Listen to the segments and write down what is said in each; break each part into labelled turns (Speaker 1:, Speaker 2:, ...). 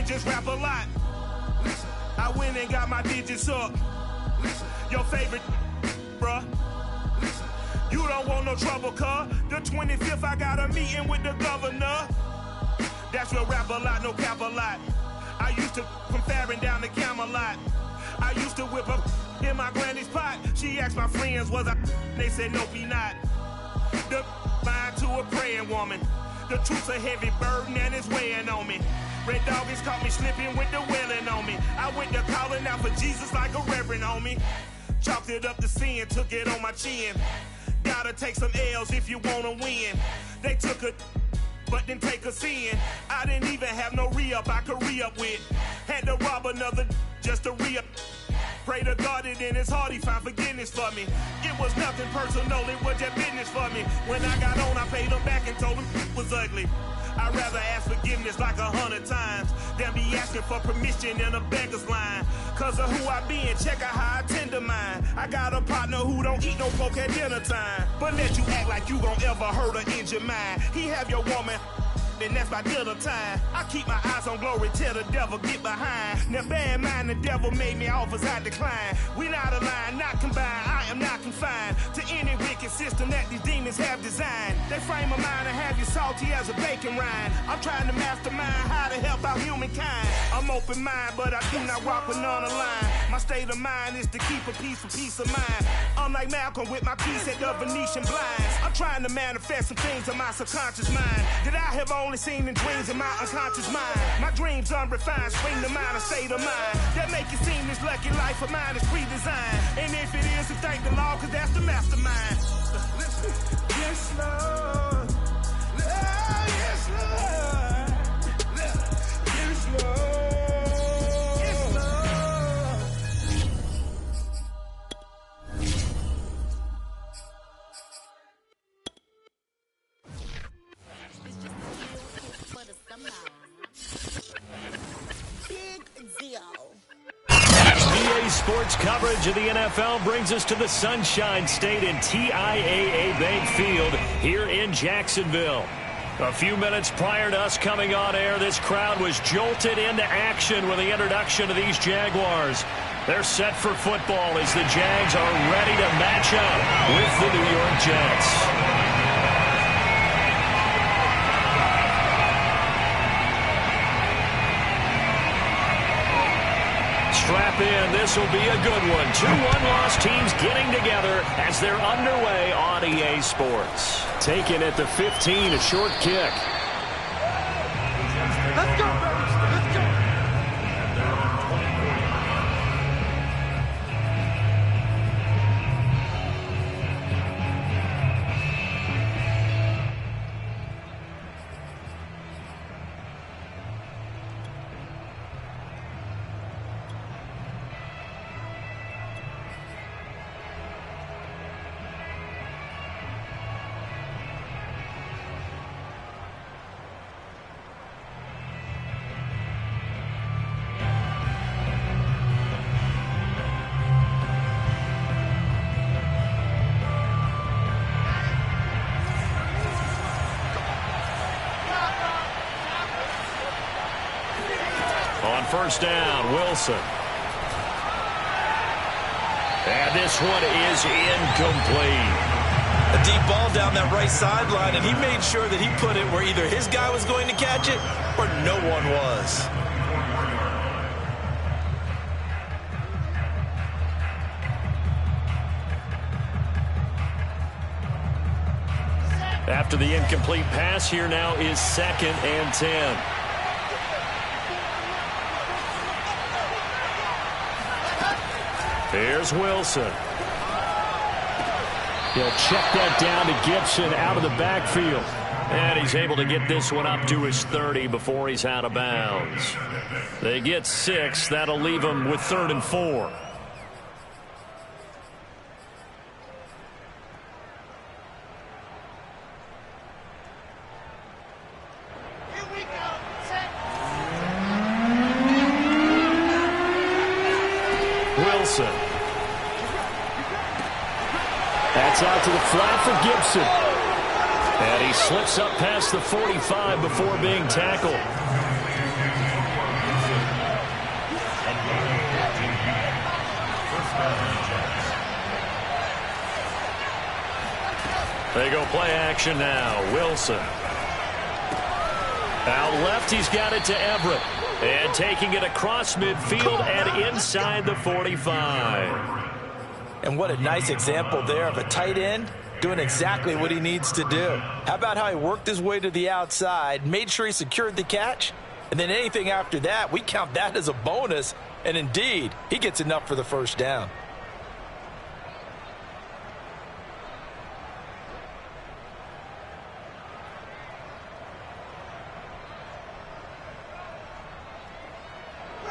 Speaker 1: ain't just rap a lot. I went and got my digits up. Your favorite, bruh. You don't want no trouble, cuz. The 25th, I got a meeting with the governor. That's where rap a lot, no cap a lot. I used to from Farron down to Camelot. I used to whip up in my granny's pot. She asked my friends, was I? They said, nope, he not. The line to a praying woman. The truth's a heavy burden and it's weighing on me. Red doggies caught me slipping with the wailing on me. I went to calling out for Jesus like a reverend on me. Chalked it up to sin, took it on my chin. Gotta take some L's if you wanna win. They took a but didn't take us in. I didn't even have no re-up I could re-up with. Had to rob another just to re-up. Pray to God that in his heart he found forgiveness for me. It was nothing personal, it was just business for me. When I got on, I paid him back and told him it was ugly. I'd rather ask forgiveness like 100 times than be asking for permission in a beggar's line. Cause of who I be and check out how I tend to mine. I got a partner who don't eat no pork at dinner time, but let you act like you gon' ever hurt or injure mine. He have your woman, and that's my dinner time. I keep my eyes on glory till the devil get behind. Now bear in mind the devil made me offers I decline. We not aligned, not combined, I am not confined to any wicked system that these demons have designed. They frame a mind and have you salty as a bacon rind. I'm trying to mastermind how to help out humankind. I'm open mind, but I do not rock with none aligned. My state of mind is to keep a peace for peace of mind. Unlike Malcolm with my piece at the Venetian blinds. I'm trying to manifest some things in my subconscious mind that I have only seen in dreams in my unconscious mind. My dreams unrefined, spring to mind, a state of mind that make it seem this lucky life of mine is pre-designed. And if it is, to thank the Lord, cause that's the mastermind. Yes, Lord. Yes, Lord. Yes, Lord.
Speaker 2: Sports coverage of the NFL brings us to the Sunshine State and TIAA Bank Field here in Jacksonville. A few minutes prior to us coming on air, this crowd was jolted into action with the introduction of these Jaguars. They're set for football as the Jags are ready to match up with the New York Jets. Strap in, this will be a good one. 2 one-loss teams getting together as they're underway on EA Sports. Taken at the 15, a short kick.
Speaker 3: Let's go, baby. Let's go.
Speaker 2: First down, Wilson. And this one is incomplete.
Speaker 4: A deep ball down that right sideline, and he made sure that he put it where either his guy was going to catch it or no one was.
Speaker 2: After the incomplete pass, here now is 2nd and 10. Here's Wilson. He'll check that down to Gibson out of the backfield. And he's able to get this one up to his 30 before he's out of bounds. They get 6. That'll leave them with 3rd and 4. Wilson. That's out to the flat for Gibson. And he slips up past the 45 before being tackled. go play action now. Wilson. Out left, he's got it to Everett. And taking it across midfield and inside the 45.
Speaker 4: And what a nice example there of a tight end doing exactly what he needs to do. How about how he worked his way to the outside, made sure he secured the catch, and then anything after that, we count that as a bonus. And indeed, he gets enough for the first down.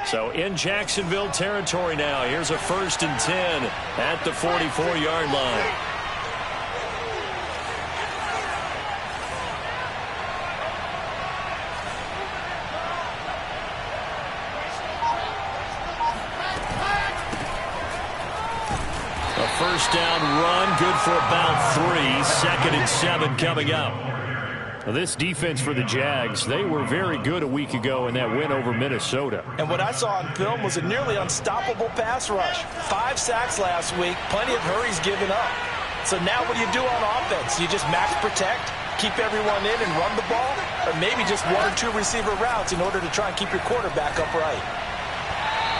Speaker 2: So in Jacksonville territory now. Here's a 1st and 10 at the 44-yard line. A first down run, good for about 3. 2nd and 7 coming up. Well, this defense for the Jags, they were very good a week ago in that win over Minnesota.
Speaker 4: And what I saw on film was a nearly unstoppable pass rush. 5 sacks last week, plenty of hurries given up. So now what do you do on offense? You just max protect, keep everyone in and run the ball, or maybe just 1 or 2 receiver routes in order to try and keep your quarterback upright.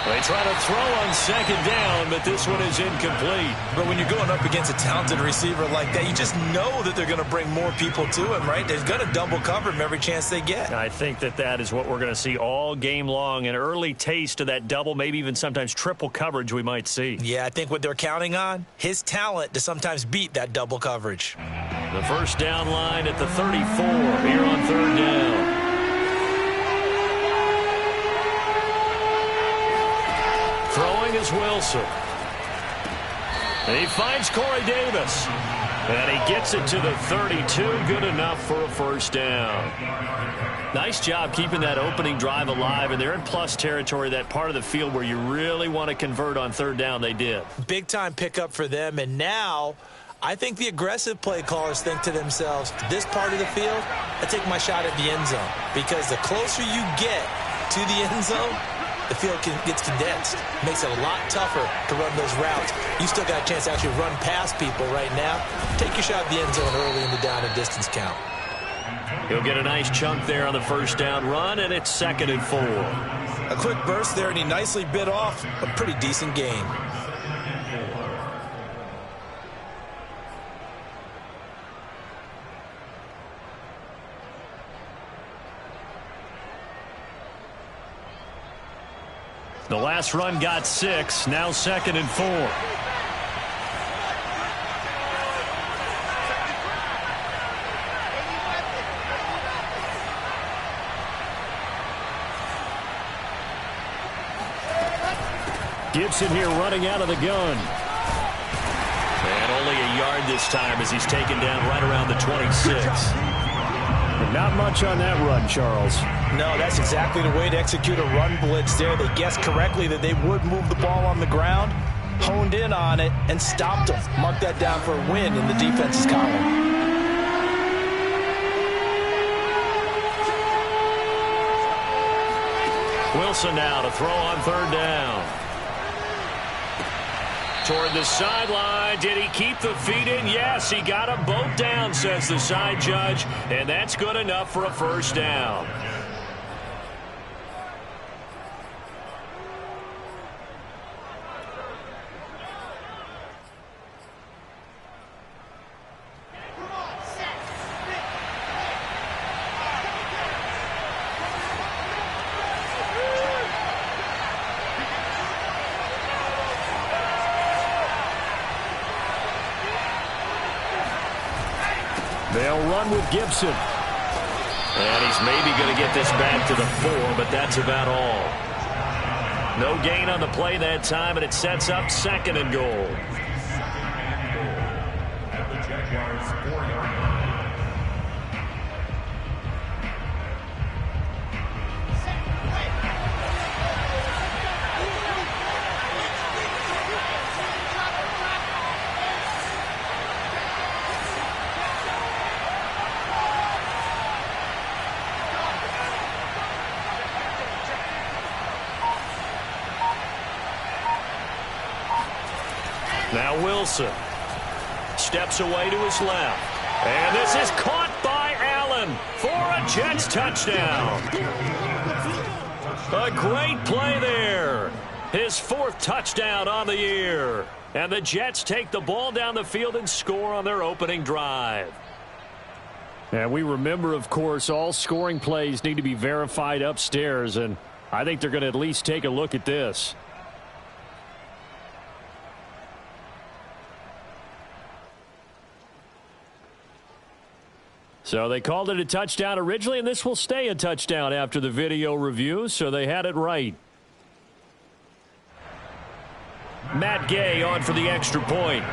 Speaker 2: They try to throw on 2nd down, but this one is incomplete.
Speaker 4: But when you're going up against a talented receiver like that, you just know that they're going to bring more people to him, right? They're going to double cover him every chance they get.
Speaker 2: I think that is what we're going to see all game long. An early taste of that double, maybe even sometimes triple coverage we might see.
Speaker 4: Yeah, I think what they're counting on, his talent to sometimes beat that double coverage.
Speaker 2: The first down line at the 34 here on 3rd down. Throwing is Wilson. And he finds Corey Davis. And he gets it to the 32. Good enough for a first down. Nice job keeping that opening drive alive. And they're in plus territory, that part of the field where you really want to convert on 3rd down. They did.
Speaker 4: Big time pickup for them. And now I think the aggressive play callers think to themselves, this part of the field, I take my shot at the end zone. Because the closer you get to the end zone, the field gets condensed. Makes it a lot tougher to run those routes. You still got a chance to actually run past people right now. Take your shot at the end zone early in the down and distance count.
Speaker 2: He'll get a nice chunk there on the first down run, and it's 2nd and 4.
Speaker 4: A quick burst there, and he nicely bit off a pretty decent gain.
Speaker 2: The last run got 6, now 2nd and 4. Gibson here running out of the gun. And only a yard this time as he's taken down right around the 26. Not much on that run, Charles.
Speaker 4: No, that's exactly the way to execute a run blitz there. They guessed correctly that they would move the ball on the ground, honed in on it, and stopped them. Mark that down for a win in the defense's column.
Speaker 2: Wilson now to throw on 3rd down. Toward the sideline. Did he keep the feet in? Yes, he got them both down, says the side judge. And that's good enough for a first down. They'll run with Gibson. And he's maybe going to get this back to the 4, but that's about all. No gain on the play that time, and it sets up 2nd and goal. Now Wilson steps away to his left. And this is caught by Allen for a Jets touchdown. A great play there. His 4th touchdown on the year. And the Jets take the ball down the field and score on their opening drive. And we remember, of course, all scoring plays need to be verified upstairs, and I think they're going to at least take a look at this. So they called it a touchdown originally, and this will stay a touchdown after the video review, so they had it right. Matt Gay on for the extra point.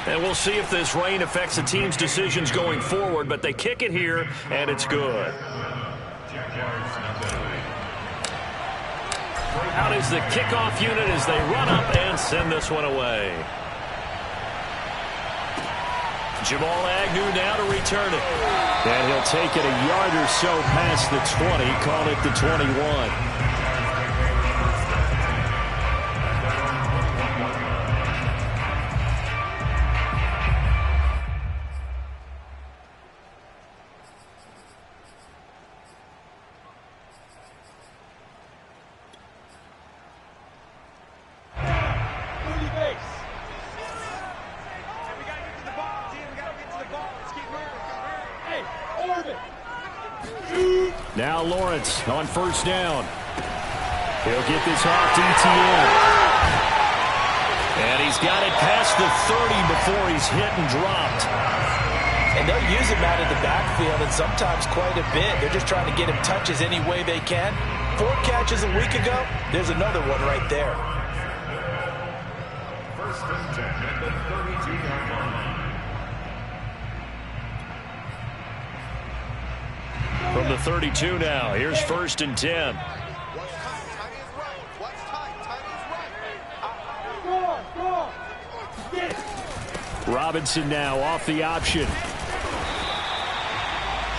Speaker 2: And we'll see if this rain affects the team's decisions going forward, but they kick it here, and it's good. Out is the kickoff unit as they run up and send this one away. Jamal Agnew now to return it. And he'll take it a yard or so past the 20, call it the 21. Now Lawrence on first down. He'll get this off to ETN. And he's got it past the 30 before he's hit and dropped.
Speaker 4: And they'll use him out in the backfield, and sometimes quite a bit. They're just trying to get him touches any way they can. 4 catches a week ago. There's another one right there.
Speaker 3: First and 10 at the 32-yard line.
Speaker 2: From the 32 now, here's first and 10. Robinson now off the option.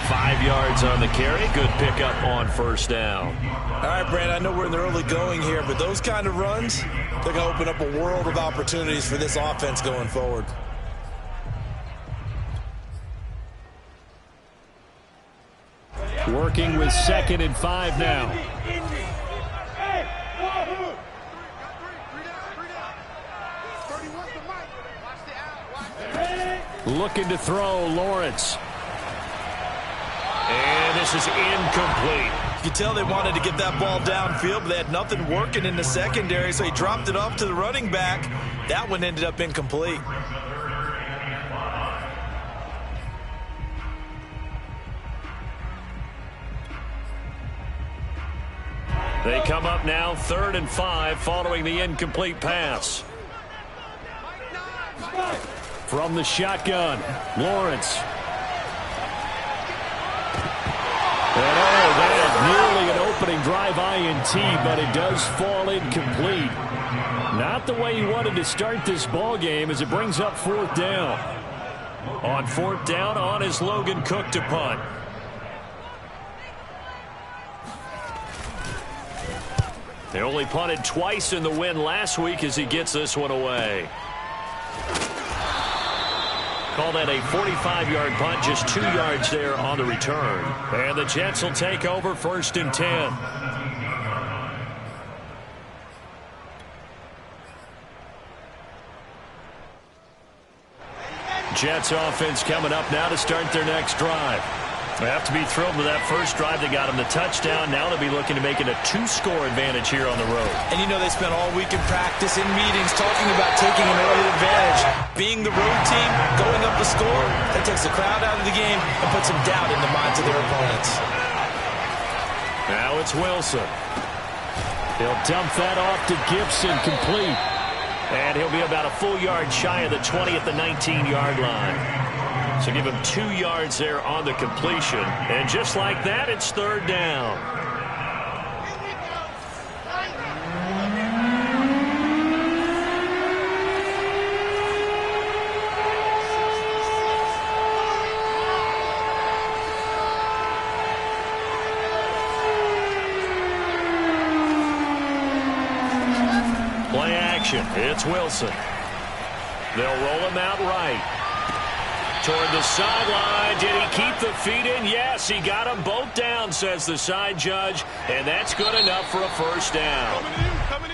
Speaker 2: 5 yards on the carry. Good pickup on first down.
Speaker 4: All right, Brand, I know we're in the early going here, but those kind of runs, they're going to open up a world of opportunities for this offense going forward.
Speaker 2: Working with 2nd and 5 now. Looking to throw, Lawrence. And this is incomplete.
Speaker 4: You can tell they wanted to get that ball downfield, but they had nothing working in the secondary, so he dropped it off to the running back. That one ended up incomplete.
Speaker 2: They come up now 3rd and 5 following the incomplete pass. From the shotgun, Lawrence. And that nearly an opening drive INT, but it does fall incomplete. Not the way he wanted to start this ball game as it brings up 4th down. On 4th down, on is Logan Cook to punt. They only punted twice in the win last week as he gets this one away. Call that a 45-yard punt, just 2 yards there on the return. And the Jets will take over 1st and 10. Jets offense coming up now to start their next drive. They have to be thrilled with that first drive. They got him the touchdown. Now they'll be looking to make it a 2-score advantage here on the road.
Speaker 4: And you know they spent all week in practice, in meetings, talking about taking an early advantage. Being the road team, going up the score, that takes the crowd out of the game and puts some doubt in the minds of their opponents.
Speaker 2: Now it's Wilson. He'll dump that off to Gibson, complete. And he'll be about a full yard shy of the 20 at the 19-yard line. So give him 2 yards there on the completion. And just like that, it's 3rd down. formation. It's Wilson. They'll roll him out right. Toward the sideline. Did he keep the feet in? Yes, he got them both down, says the side judge. And that's good enough for a first down.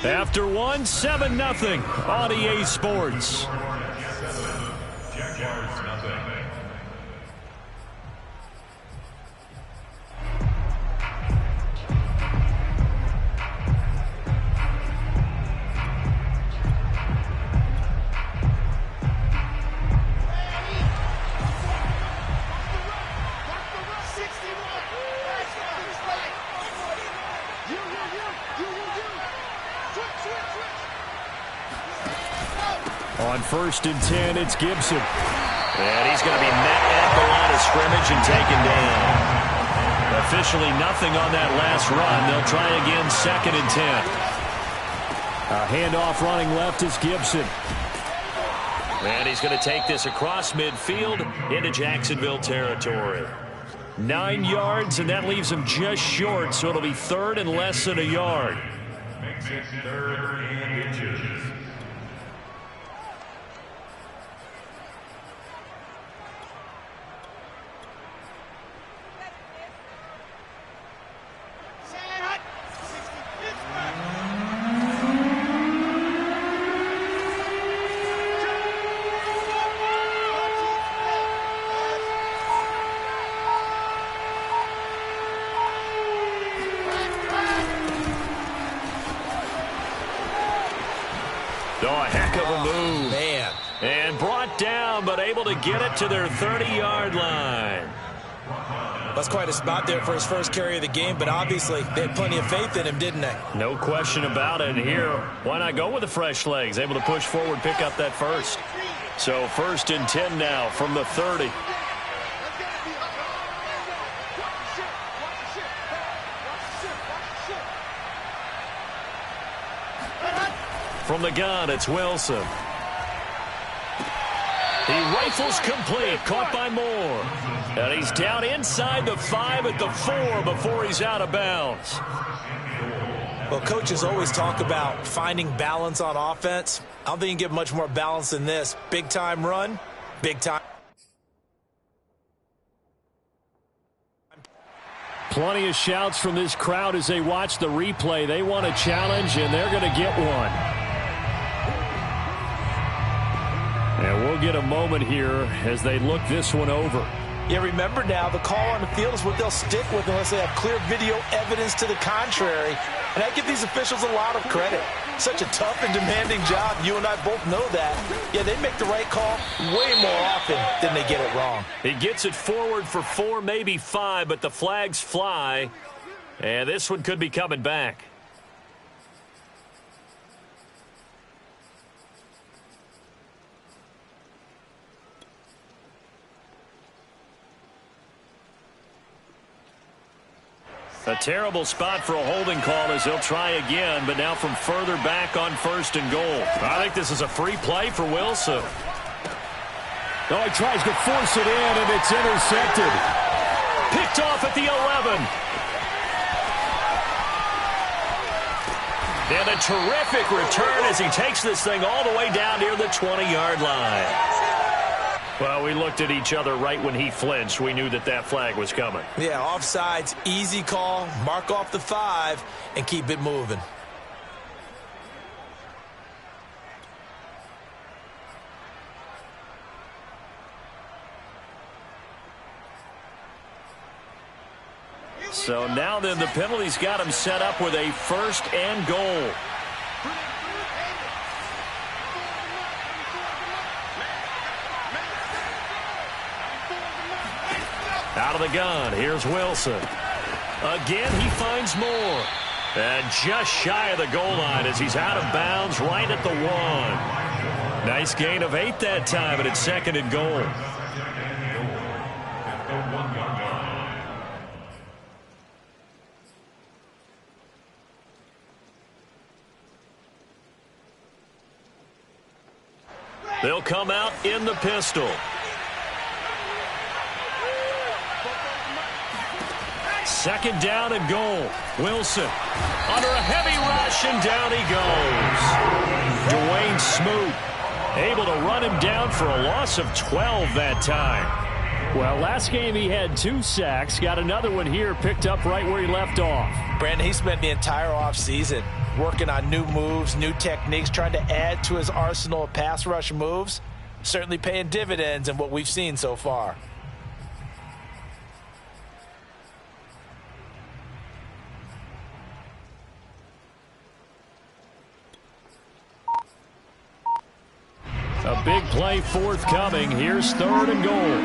Speaker 2: After one, 7-0 on EA Sports. On 1st and 10, it's Gibson. And he's going to be met at the line of scrimmage and taken down. Officially nothing on that last run. They'll try again 2nd and 10. A handoff running left is Gibson. And he's going to take this across midfield into Jacksonville territory. 9 yards, and that leaves him just short, so it'll be 3rd and less than a yard.
Speaker 3: Makes it 3rd and inches.
Speaker 2: Oh, a heck of a move. Man. And brought down, but able to get it to their 30-yard line.
Speaker 4: That's quite a spot there for his first carry of the game, but obviously they had plenty of faith in him, didn't they?
Speaker 2: No question about it. Here, why not go with the fresh legs? Able to push forward, pick up that first. So 1st and 10 now from the 30. From the gun, it's Wilson. He rifles complete, caught by Moore. And he's down inside the 5 at the 4 before he's out of bounds.
Speaker 4: Well, coaches always talk about finding balance on offense. I don't think you can get much more balance than this. Big-time run, big-time.
Speaker 2: Plenty of shouts from this crowd as they watch the replay. They want a challenge, and they're going to get one. And we'll get a moment here as they look this one over.
Speaker 4: Yeah, remember now, the call on the field is what they'll stick with unless they have clear video evidence to the contrary. And I give these officials a lot of credit. Such a tough and demanding job. You and I both know that. Yeah, they make the right call way more often than they get it wrong.
Speaker 2: He gets it forward for 4, maybe 5, but the flags fly. And this one could be coming back. A terrible spot for a holding call as he'll try again, but now from further back on 1st and goal. I think this is a free play for Wilson.
Speaker 5: Oh, he tries to force it in, and it's intercepted.
Speaker 2: Picked off at the 11. And a terrific return as he takes this thing all the way down near the 20-yard line. Well, we looked at each other right when he flinched. We knew that that flag was coming.
Speaker 4: Yeah, offsides, easy call, mark off the 5, and keep it moving.
Speaker 2: So now then the penalty's got him set up with a 1st and goal. Out of the gun, here's Wilson. Again, he finds Moore. And just shy of the goal line as he's out of bounds right at the 1. Nice gain of 8 that time, and it's 2nd and goal. They'll come out in the Second down and goal. Wilson under a heavy rush, and down he goes. Dwayne Smoot able to run him down for a loss of 12 that time.
Speaker 5: Well, last game he had 2 sacks. Got another one here, picked up right where he left off.
Speaker 4: Brandon, he spent the entire offseason working on new moves, new techniques, trying to add to his arsenal of pass rush moves. Certainly paying dividends in what we've seen so far.
Speaker 2: A big play forthcoming. Here's 3rd and goal.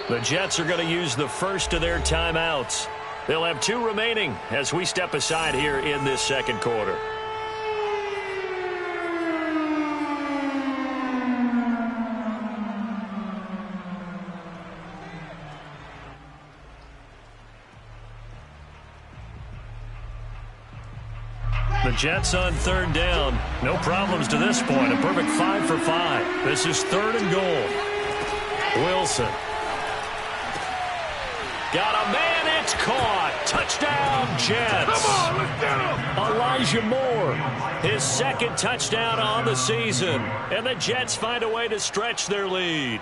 Speaker 2: The Jets are going to use the first of their timeouts. They'll have 2 remaining as we step aside here in this second quarter. The Jets on 3rd down. No problems to this point. A perfect 5 for 5. This is 3rd and goal. Wilson. Got a man, it's caught. Touchdown, Jets.
Speaker 3: Come on, let's get him.
Speaker 2: Elijah Moore, his 2nd touchdown on the season. And the Jets find a way to stretch their lead.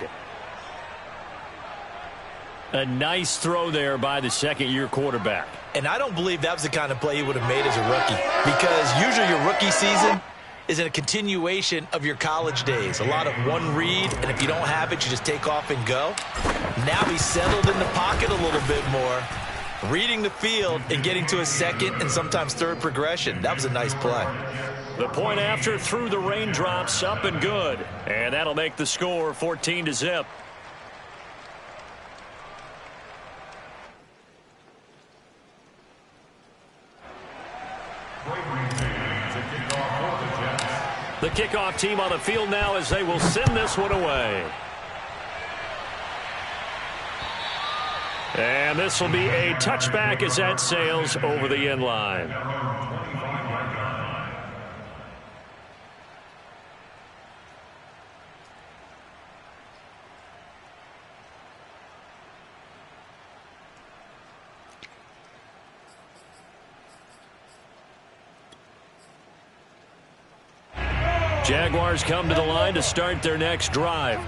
Speaker 2: A nice throw there by the second-year quarterback.
Speaker 4: And I don't believe that was the kind of play he would have made as a rookie, because usually your rookie season is a continuation of your college days. A lot of one read, and if you don't have it, you just take off and go. Now he's settled in the pocket a little bit more, reading the field and getting to a 2nd and sometimes 3rd progression. That was a nice play.
Speaker 2: The point after through the raindrops, up and good. And that'll make the score 14-0. The kickoff team on the field now as they will send this one away. And this will be a touchback as that sails over the end line. Jaguars come to the line to start their next drive.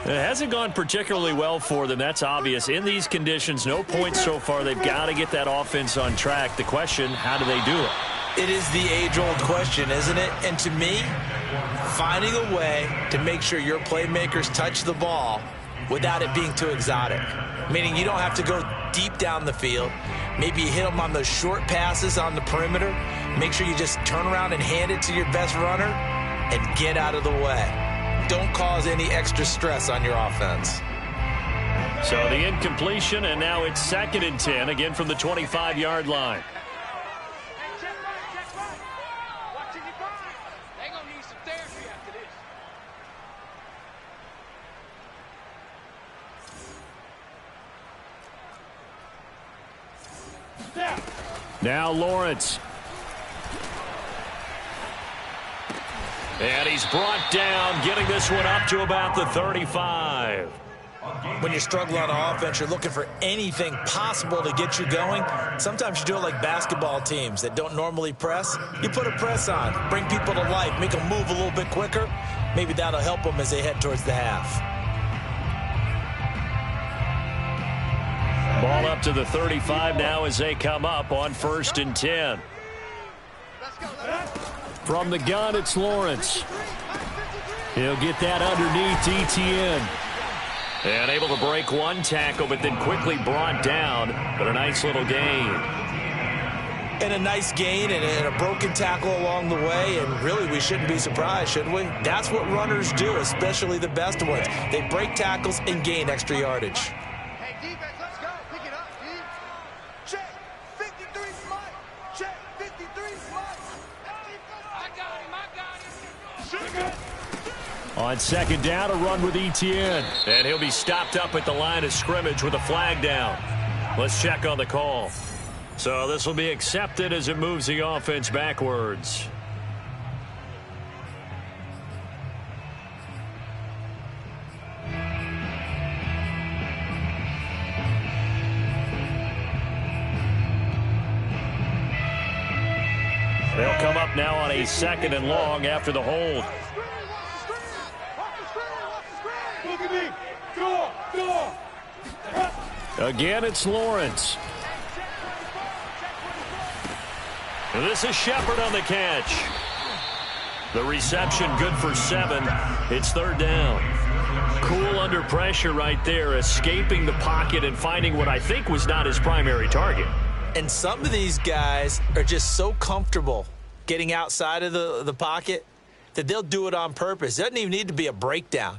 Speaker 2: It hasn't gone particularly well for them. That's obvious. In these conditions, no points so far. They've got to get that offense on track. The question, how do they do it?
Speaker 4: It is the age-old question, isn't it? And to me, finding a way to make sure your playmakers touch the ball without it being too exotic. Meaning you don't have to go deep down the field. Maybe you hit them on those short passes on the perimeter. Make sure you just turn around and hand it to your best runner and get out of the way. Don't cause any extra stress on your offense.
Speaker 2: So the incompletion, and now it's 2nd and 10, again from the 25-yard line. Now Lawrence. And he's brought down, getting this one up to about the 35.
Speaker 4: When you struggle on offense, you're looking for anything possible to get you going. Sometimes you do it like basketball teams that don't normally press. You put a press on, bring people to life, make them move a little bit quicker. Maybe that'll help them as they head towards the half.
Speaker 2: Ball up to the 35 now as they come up on 1st and 10. From the gun, it's Lawrence. He'll get that underneath Etienne. And able to break one tackle, but then quickly brought down. But a nice little gain.
Speaker 4: And a nice gain and a broken tackle along the way. And really, we shouldn't be surprised, should we? That's what runners do, especially the best ones. They break tackles and gain extra yardage.
Speaker 2: On 2nd down, a run with Etienne. And he'll be stopped up at the line of scrimmage with a flag down. Let's check on the call. So this will be accepted as it moves the offense backwards. now on a 2nd and long after the hold. Again, it's Lawrence. This is Shepard on the catch. The reception good for 7. It's 3rd down. Cool under pressure right there, escaping the pocket and finding what I think was not his primary target.
Speaker 4: And some of these guys are just so comfortable getting outside of the pocket that they'll do it on purpose. It doesn't even need to be a breakdown.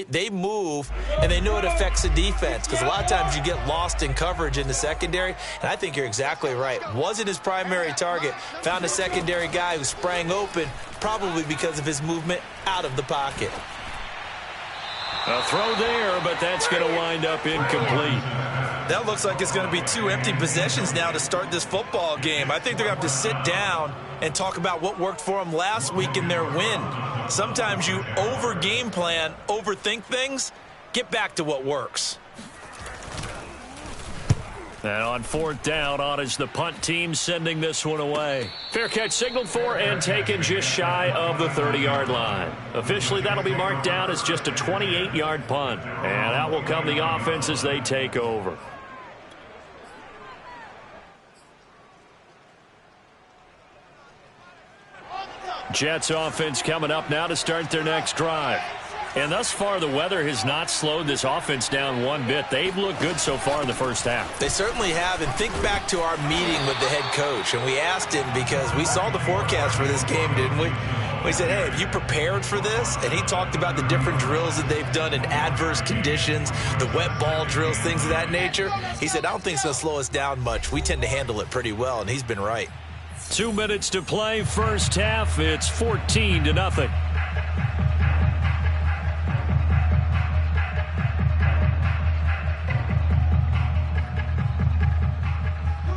Speaker 4: They move, and they know it affects the defense, because a lot of times you get lost in coverage in the secondary, and I think you're exactly right. Wasn't his primary target. Found a secondary guy who sprang open, probably because of his movement out of the pocket.
Speaker 2: A throw there, but that's going to wind up incomplete.
Speaker 4: That looks like it's going to be 2 empty possessions now to start this football game. I think they're going to have to sit down and talk about what worked for them last week in their win. Sometimes you over-game plan, overthink things. Get back to what works.
Speaker 2: And on 4th down, on is the punt team sending this one away. Fair catch signaled for and taken just shy of the 30-yard line. Officially, that'll be marked down as just a 28-yard punt. And out will come the offense as they take over. Jets offense coming up now to start their next drive. And thus far, the weather has not slowed this offense down one bit. They've looked good so far in the first half.
Speaker 4: They certainly have. And think back to our meeting with the head coach. And we asked him, because we saw the forecast for this game, didn't we? We said, hey, have you prepared for this? And he talked about the different drills that they've done in adverse conditions, the wet ball drills, things of that nature. He said, I don't think it's going to slow us down much. We tend to handle it pretty well, and he's been right.
Speaker 2: 2 minutes to play, first half. It's 14-0.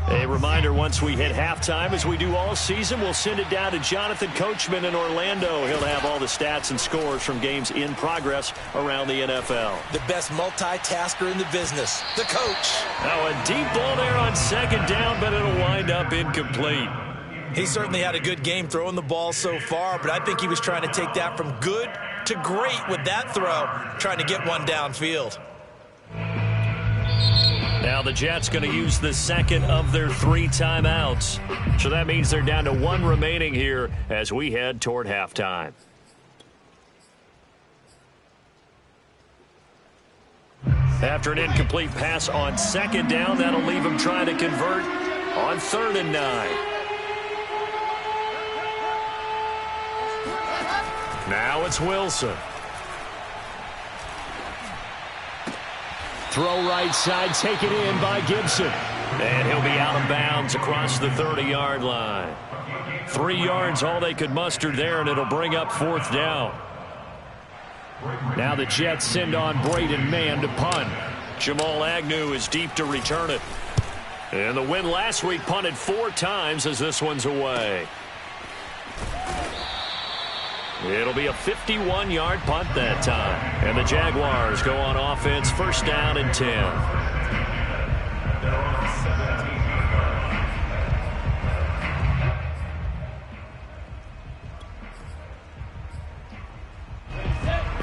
Speaker 2: A reminder, once we hit halftime, as we do all season, we'll send it down to Jonathan Coachman in Orlando. He'll have all the stats and scores from games in progress around the NFL.
Speaker 4: The best multitasker in the business, the coach.
Speaker 2: Now a deep ball there on 2nd down, but it'll wind up incomplete.
Speaker 4: He certainly had a good game throwing the ball so far, but I think he was trying to take that from good to great with that throw, trying to get one downfield.
Speaker 2: Now the Jets going to use the 2nd of their 3 timeouts. So that means they're down to 1 remaining here as we head toward halftime. After an incomplete pass on 2nd down, that'll leave them trying to convert on 3rd and 9. Now it's Wilson. Throw right side, taken in by Gibson. And he'll be out of bounds across the 30-yard line. 3 yards, all they could muster there, and it'll bring up 4th down. Now the Jets send on Braden Mann to punt. Jamal Agnew is deep to return it. And the win last week punted 4 times as this one's away. It'll be a 51-yard punt that time. And the Jaguars go on offense, 1st down and 10.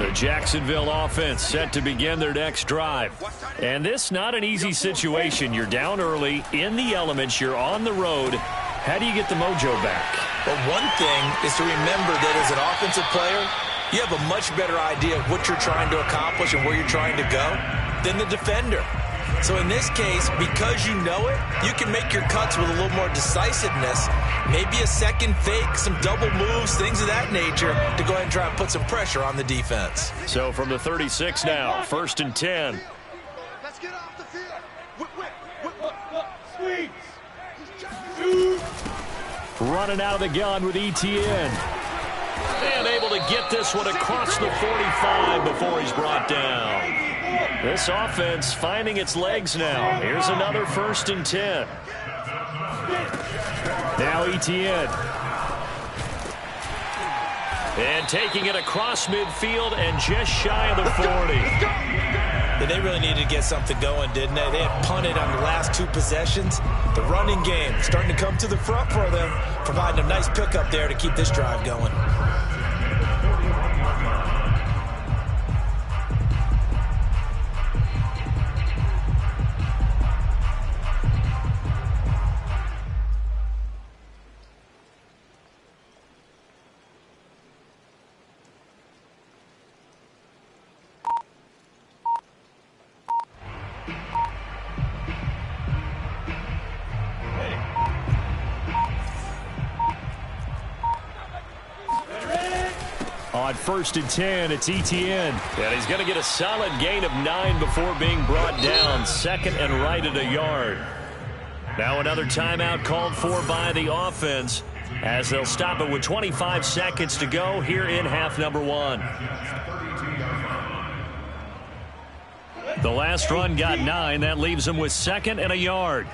Speaker 2: The Jacksonville offense set to begin their next drive. And this not an easy situation. You're down early, in the elements, you're on the road. How do you get the mojo back?
Speaker 4: But one thing is to remember that as an offensive player, you have a much better idea of what you're trying to accomplish and where you're trying to go than the defender. So in this case, because you know it, you can make your cuts with a little more decisiveness, maybe a second fake, some double moves, things of that nature, to go ahead and try and put some pressure on the defense.
Speaker 2: So from the 36 now, 1st and 10.
Speaker 6: Let's get off the field. Squeeze.
Speaker 2: Running out of the gun with Etienne. And able to get this one across the 45 before he's brought down. This offense finding its legs now. Here's another 1st and 10. Now Etienne. And taking it across midfield and just shy of the 40.
Speaker 4: Yeah, they really needed to get something going, didn't they? They had punted on the last 2 possessions. The running game starting to come to the front for them, providing a nice pickup there to keep this drive going.
Speaker 5: On 1st and 10, it's Etienne.
Speaker 2: And he's going to get a solid gain of 9 before being brought down. 2nd and right at a yard. Now another timeout called for by the offense as they'll stop it with 25 seconds to go here in half number 1. The last run got 9. That leaves him with 2nd and a yard.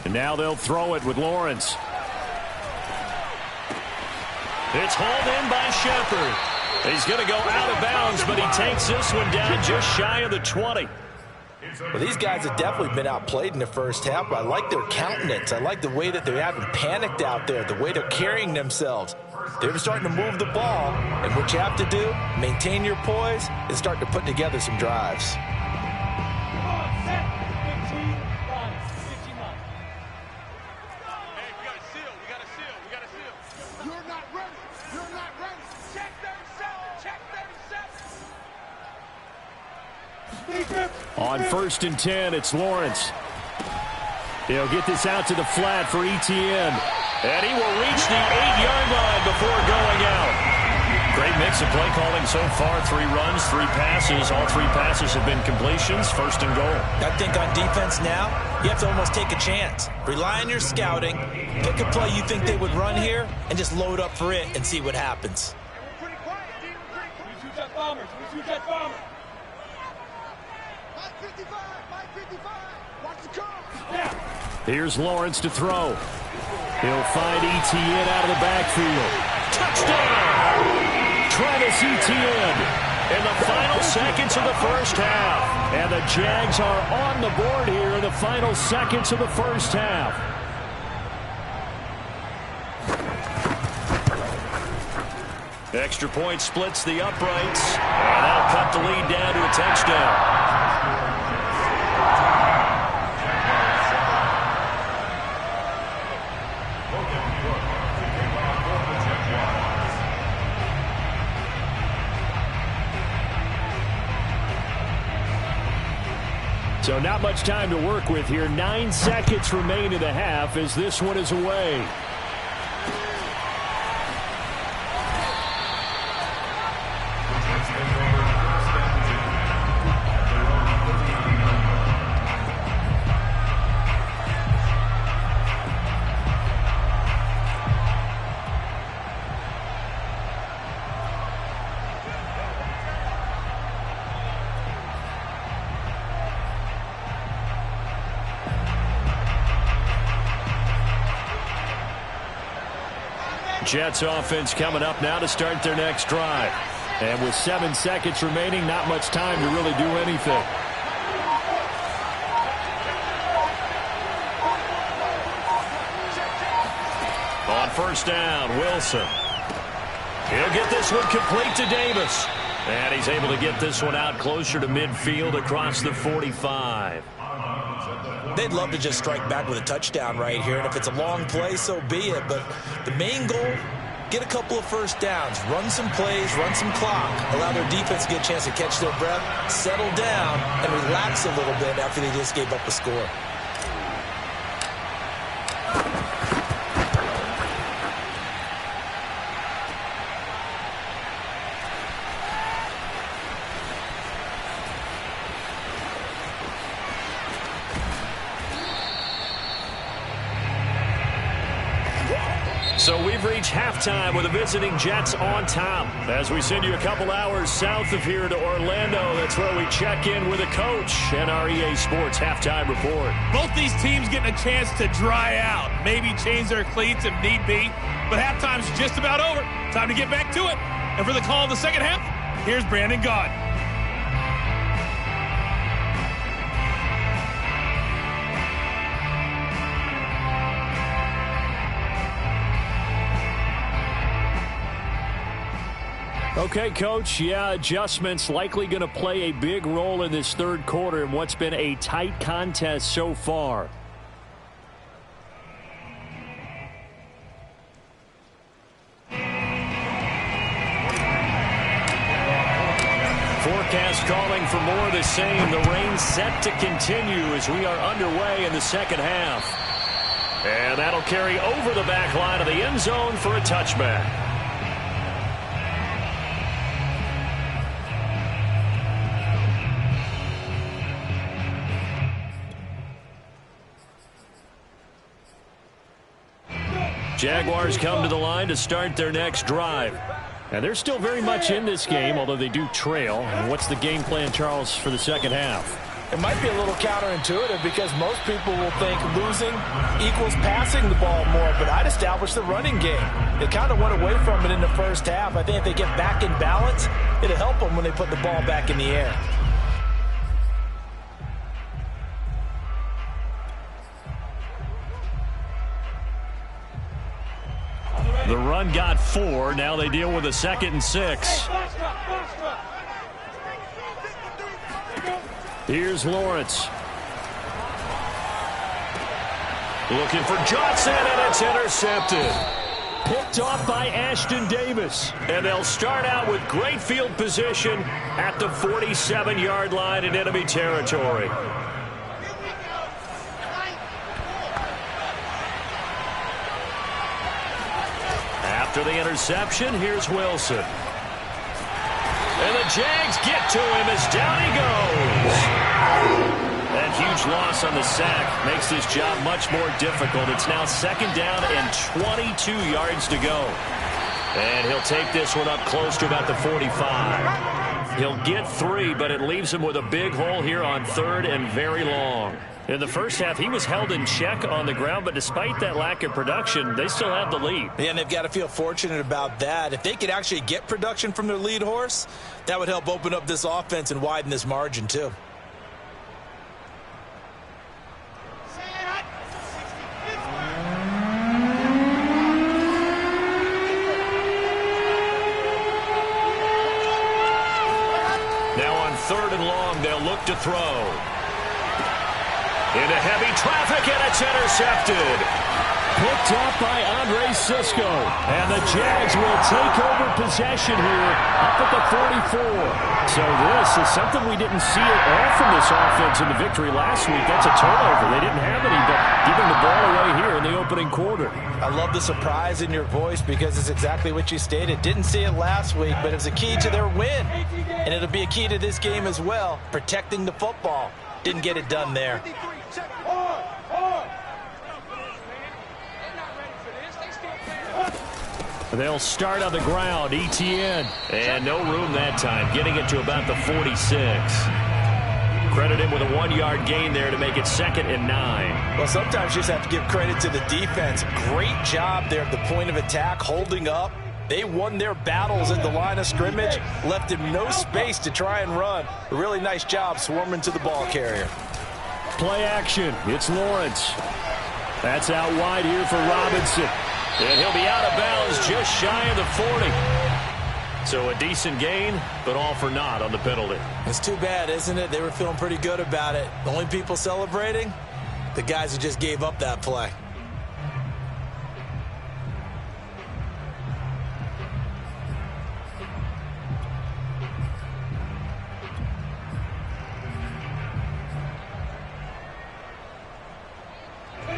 Speaker 2: And now they'll throw it with Lawrence. It's hauled in by Shepard. He's going to go out of bounds, but he takes this one down just shy of the 20.
Speaker 4: Well, these guys have definitely been outplayed in the first half, but I like their countenance. I like the way that they haven't panicked out there, the way they're carrying themselves. They're starting to move the ball, and what you have to do, maintain your poise, and start to put together some drives.
Speaker 5: On 1st and 10, it's Lawrence. He'll get this out to the flat for Etienne.
Speaker 2: And he will reach the 8-yard line before going out. Great mix of play calling so far. 3 runs, 3 passes. All 3 passes have been completions. 1st and goal.
Speaker 4: I think on defense now, you have to almost take a chance. Rely on your scouting. Pick a play you think they would run here, and just load up for it and see what happens.
Speaker 5: Here's Lawrence to throw. He'll find Etienne out of the backfield.
Speaker 2: Touchdown!
Speaker 5: Travis Etienne
Speaker 2: In the final seconds of the first half.
Speaker 5: And the Jags are on the board here in the final seconds of the first half.
Speaker 2: Extra point splits the uprights. And that'll cut the lead down to a touchdown.
Speaker 5: So not much time to work with here. 9 seconds remain in the half as this one is away. Jets offense coming up now to start their next drive. And with 7 seconds remaining, not much time to really do anything.
Speaker 2: On 1st down, Wilson. He'll get this one complete to Davis. And he's able to get this one out closer to midfield across the 45.
Speaker 4: They'd love to just strike back with a touchdown right here, and if it's a long play, so be it. But the main goal, get a couple of first downs, run some plays, run some clock, allow their defense to get a chance to catch their breath, settle down, and relax a little bit after they just gave up a score.
Speaker 2: So we've reached halftime with the visiting Jets on top. As we send you a couple hours south of here to Orlando, that's where we check in with a coach and our EA Sports halftime report.
Speaker 7: Both these teams getting a chance to dry out, maybe change their cleats if need be, but halftime's just about over. Time to get back to it. And for the call of the second half, here's Brandon Gaudin.
Speaker 5: Okay, Coach, adjustments likely going to play a big role in this third quarter in what's been a tight contest so far. Forecast calling for more of the same. The rain set to continue as we are underway in the second half. And that'll carry over the back line of the end zone for a touchback. Jaguars come to the line to start their next drive. And they're still very much in this game, although they do trail. And what's the game plan, Charles, for the second half?
Speaker 4: It might be a little counterintuitive because most people will think losing equals passing the ball more, but I'd establish the running game. They kind of went away from it in the first half. I think if they get back in balance, it'll help them when they put the ball back in the air.
Speaker 5: The run got 4. Now they deal with a 2nd and 6. Here's Lawrence.
Speaker 2: Looking for Johnson, and it's intercepted.
Speaker 5: Picked off by Ashton Davis.
Speaker 2: And they'll start out with great field position at the 47-yard line in enemy territory. After the interception, here's Wilson. And the Jags get to him as down he goes. That huge loss on the sack makes this job much more difficult. It's now 2nd down and 22 yards to go. And he'll take this one up close to about the 45. He'll get 3, but it leaves him with a big hole here on 3rd and very long. In the first half, he was held in check on the ground, but despite that lack of production, they still have the lead.
Speaker 4: Yeah, and they've got to feel fortunate about that. If they could actually get production from their lead horse, that would help open up this offense and widen this margin too.
Speaker 2: Now on 3rd and long, they'll look to throw. Into heavy traffic, and it's intercepted.
Speaker 5: Picked off by Andre Sisco. And the Jags will take over possession here up at the 44. So this is something we didn't see at all from this offense in the victory last week. That's a turnover. They didn't have any, but giving the ball away here in the opening quarter.
Speaker 4: I love the surprise in your voice because it's exactly what you stated. Didn't see it last week, but it's a key to their win. And it'll be a key to this game as well, protecting the football. Didn't get it done there.
Speaker 5: They'll start on the ground. ETN.
Speaker 2: And no room that time, getting it to about the 46. Credit him with a 1-yard gain there to make it 2nd and 9.
Speaker 4: Well, sometimes you just have to give credit to the defense. Great job there at the point of attack, holding up. They won their battles at the line of scrimmage, left him no space to try and run. A really nice job swarming to the ball carrier.
Speaker 5: Play action. It's Lawrence. That's out wide here for Robinson.
Speaker 2: And he'll be out of bounds just shy of the 40. So a decent gain, but all for naught on the penalty.
Speaker 4: It's too bad, isn't it? They were feeling pretty good about it. The only people celebrating, the guys who just gave up that play.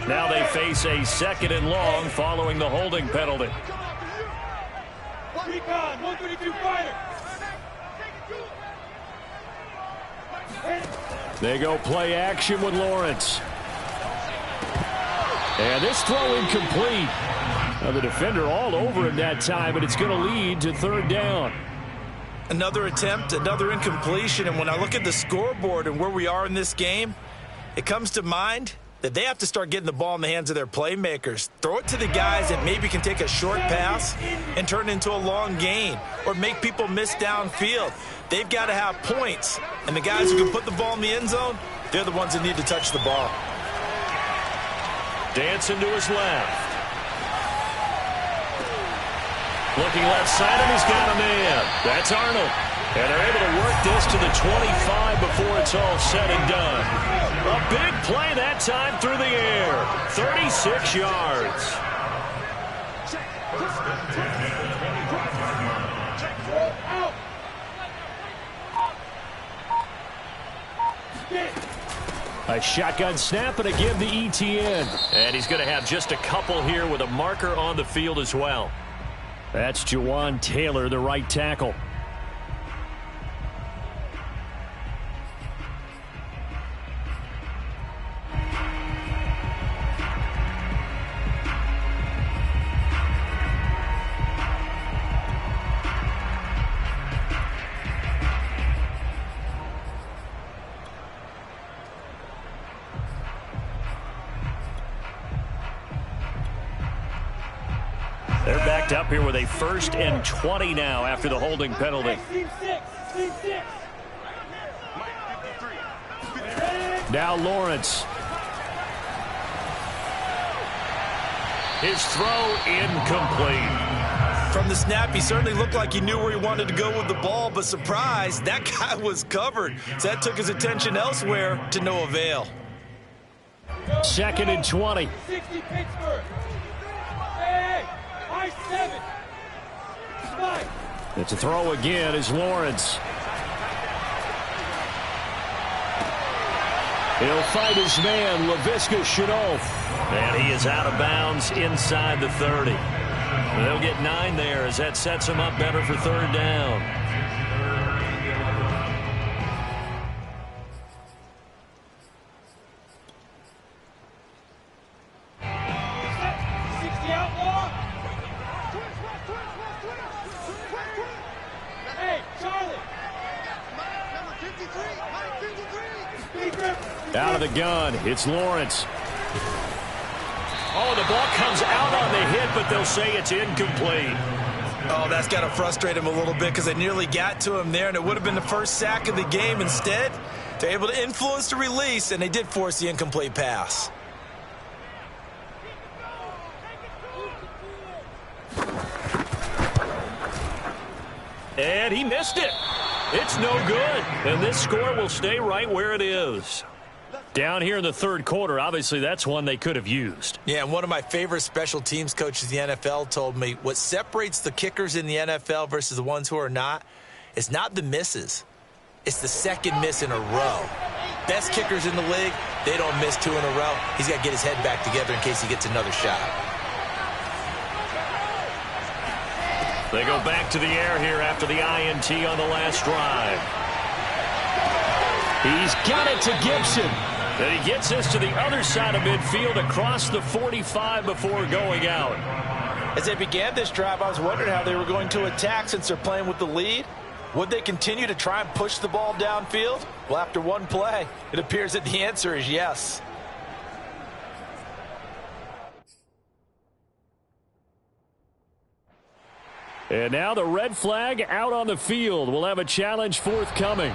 Speaker 2: Now they face a 2nd and long following the holding penalty.
Speaker 6: Recon, 132 fighter.
Speaker 5: They go play action with Lawrence. And this throw incomplete. Now the defender all over him that time, but it's going to lead to 3rd down.
Speaker 4: Another attempt, another incompletion, and when I look at the scoreboard and where we are in this game, it comes to mind that they have to start getting the ball in the hands of their playmakers. Throw it to the guys that maybe can take a short pass and turn it into a long gain or make people miss downfield. They've got to have points, and the guys who can put the ball in the end zone, they're the ones that need to touch the ball.
Speaker 2: Dancing to his left. Looking left side, and he's got a man. That's Arnold. And they're able to work this to the 25 before it's all said and done. A big play that time through the air. 36 yards.
Speaker 5: A shotgun snap and again the ETN.
Speaker 2: And he's going to have just a couple here with a marker on the field as well.
Speaker 5: That's Jawan Taylor, the right tackle.
Speaker 2: They're backed up here with a 1st and 20 now after the holding penalty.
Speaker 5: Now Lawrence.
Speaker 2: His throw incomplete.
Speaker 4: From the snap, he certainly looked like he knew where he wanted to go with the ball, but surprise, that guy was covered. So that took his attention elsewhere to no avail.
Speaker 5: 2nd and 20.
Speaker 6: 60 Pittsburgh. I-7.
Speaker 5: It's a throw again is Lawrence. He'll fight his man, Laviska Shenault.
Speaker 2: And he is out of bounds inside the 30. They'll get 9 there as that sets him up better for 3rd down.
Speaker 5: Out of the gun, it's Lawrence.
Speaker 2: Oh, the ball comes out on the hit, but they'll say it's incomplete.
Speaker 4: Oh, that's got to frustrate him a little bit because they nearly got to him there, and it would have been the first sack of the game. Instead, they're able to influence the release, and they did force the incomplete pass.
Speaker 2: And he missed it. It's no good. And this score will stay right where it is. Down here in the 3rd quarter, obviously that's one they could have used.
Speaker 4: Yeah, and one of my favorite special teams coaches in the NFL told me what separates the kickers in the NFL versus the ones who are not is not the misses. It's the second miss in a row. Best kickers in the league, they don't miss 2 in a row. He's got to get his head back together in case he gets another shot.
Speaker 2: They go back to the air here after the INT on the last drive.
Speaker 5: He's got it to Gibson.
Speaker 2: And he gets this to the other side of midfield across the 45 before going out.
Speaker 4: As they began this drive, I was wondering how they were going to attack since they're playing with the lead. Would they continue to try and push the ball downfield? Well, after one play, it appears that the answer is yes.
Speaker 5: And now the red flag out on the field. We'll have a challenge forthcoming.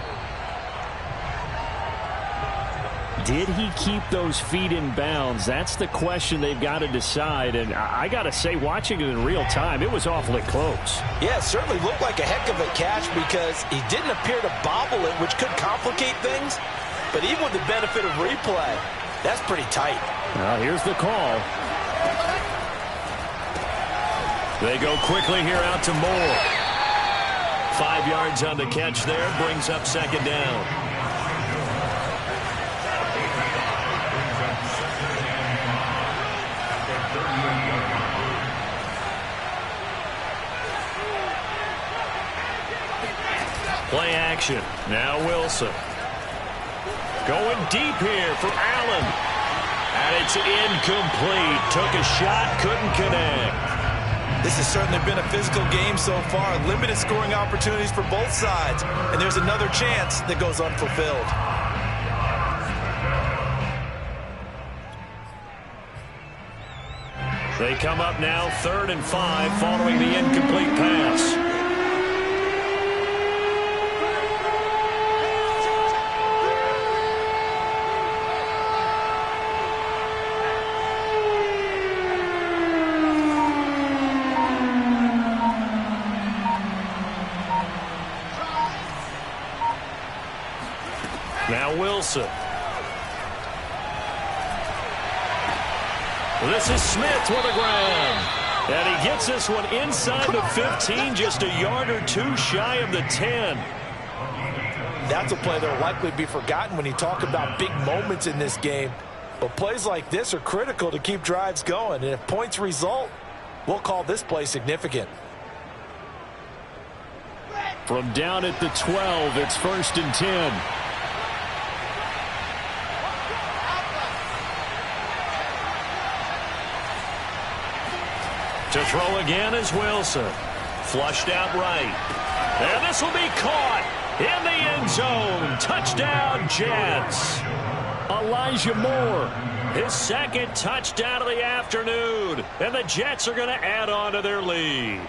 Speaker 5: Did he keep those feet in bounds? That's the question they've got to decide. And I got to say, watching it in real time, it was awfully close.
Speaker 4: Yeah, it certainly looked like a heck of a catch because he didn't appear to bobble it, which could complicate things. But even with the benefit of replay, that's pretty tight.
Speaker 5: Here's the call.
Speaker 2: They go quickly here out to Moore. 5 yards on the catch there, brings up 2nd down. Play action. Now Wilson. Going deep here for Allen. And it's incomplete. Took a shot, couldn't connect.
Speaker 4: This has certainly been a physical game so far. Limited scoring opportunities for both sides. And there's another chance that goes unfulfilled.
Speaker 2: They come up now 3rd and 5 following the incomplete pass. Now Wilson. This is Smith with a grab. And he gets this one inside the 15, just a yard or two shy of the 10.
Speaker 4: That's a play that will likely be forgotten when you talk about big moments in this game. But plays like this are critical to keep drives going. And if points result, we'll call this play significant.
Speaker 5: From down at the 12, it's 1st and 10.
Speaker 2: To throw again is Wilson. Flushed out right. And this will be caught in the end zone. Touchdown, Jets.
Speaker 5: Elijah Moore.
Speaker 2: His 2nd touchdown of the afternoon. And the Jets are going to add on to their lead.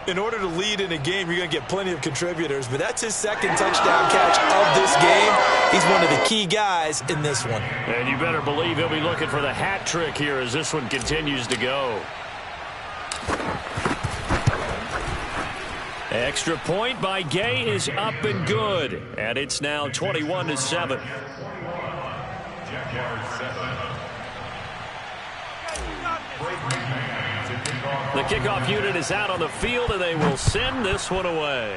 Speaker 4: In order to lead in a game, you're going to get plenty of contributors, but that's his 2nd touchdown catch of this game. He's one of the key guys in this one.
Speaker 2: And you better believe he'll be looking for the hat trick here as this one continues to go. Extra point by Gay is up and good. And it's now 21-7. The kickoff unit is out on the field, and they will send this one away.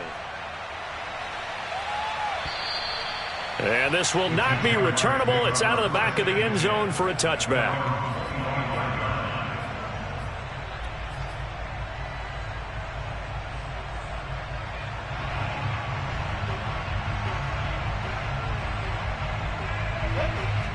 Speaker 2: And this will not be returnable. It's out of the back of the end zone for a touchback.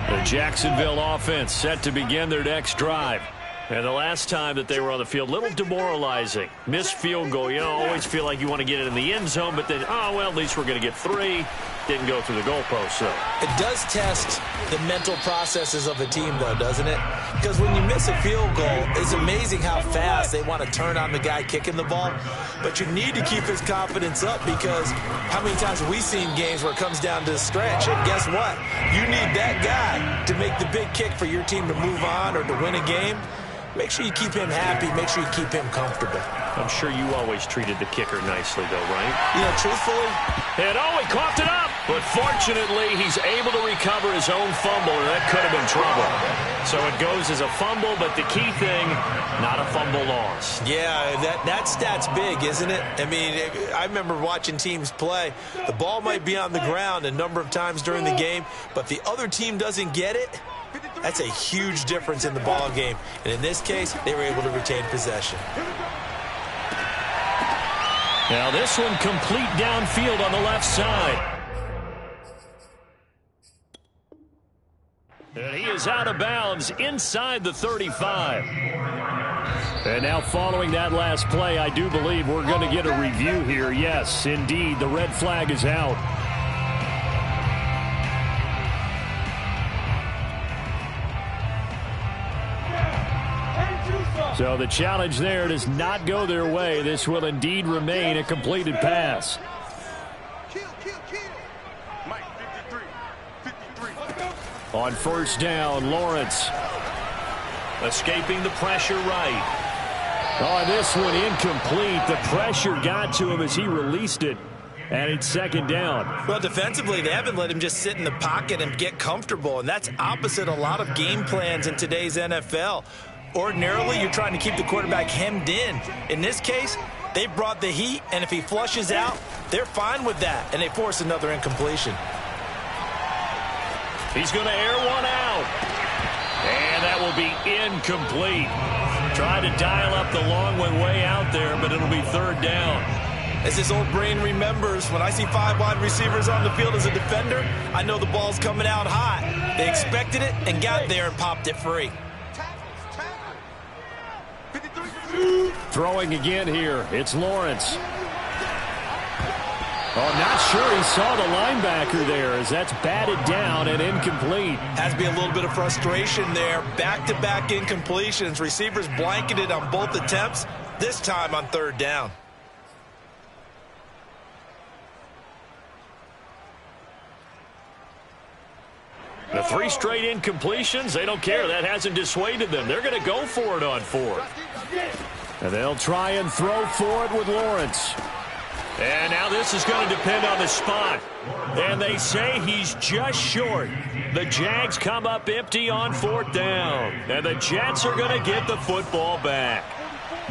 Speaker 2: The Jacksonville offense set to begin their next drive. And the last time that they were on the field, a little demoralizing. Missed field goal. You know, always feel like you want to get it in the end zone, but then, oh, well, at least we're going to get 3. Didn't go through the goalpost, so.
Speaker 4: It does test the mental processes of a team, though, doesn't it? Because when you miss a field goal, it's amazing how fast they want to turn on the guy kicking the ball. But you need to keep his confidence up because how many times have we seen games where it comes down to the stretch? And guess what? You need that guy to make the big kick for your team to move on or to win a game. Make sure you keep him happy. Make sure you keep him comfortable.
Speaker 2: I'm sure you always treated the kicker nicely, though, right?
Speaker 4: You know, truthfully.
Speaker 2: And oh, he coughed it up. But fortunately, he's able to recover his own fumble, and that could have been trouble. So it goes as a fumble, but the key thing, not a fumble loss.
Speaker 4: Yeah, that stat's big, isn't it? I mean, I remember watching teams play. The ball might be on the ground a number of times during the game, but if the other team doesn't get it, that's a huge difference in the ball game. And in this case, they were able to retain possession.
Speaker 2: Now this one complete downfield on the left side. And he is out of bounds inside the 35. And now following that last play, I do believe we're going to get a review here. Yes, indeed, the red flag is out. So the challenge there does not go their way. This will indeed remain a completed pass. On 1st down, Lawrence. Escaping the pressure right. Oh, this one incomplete. The pressure got to him as he released it. And it's 2nd down.
Speaker 4: Well, defensively, they haven't let him just sit in the pocket and get comfortable. And that's opposite a lot of game plans in today's NFL. Ordinarily, you're trying to keep the quarterback hemmed in. In this case, they brought the heat, and if he flushes out, they're fine with that, and they force another incompletion.
Speaker 2: He's going to air one out. And that will be incomplete. Tried to dial up the long one way out there, but it'll be 3rd down.
Speaker 4: As his old brain remembers, when I see 5 wide receivers on the field as a defender, I know the ball's coming out hot. They expected it and got there and popped it free.
Speaker 5: Throwing again here, it's Lawrence. Oh, not sure he saw the linebacker there as that's batted down and incomplete.
Speaker 4: Has to be a little bit of frustration there. Back-to-back incompletions. Receivers blanketed on both attempts, this time on third down.
Speaker 2: The 3 straight incompletions, they don't care. That hasn't dissuaded them. They're going to go for it on 4th.
Speaker 5: And they'll try and throw for it with Lawrence.
Speaker 2: And now this is going to depend on the spot. And they say he's just short. The Jags come up empty on 4th down. And the Jets are going to get the football back.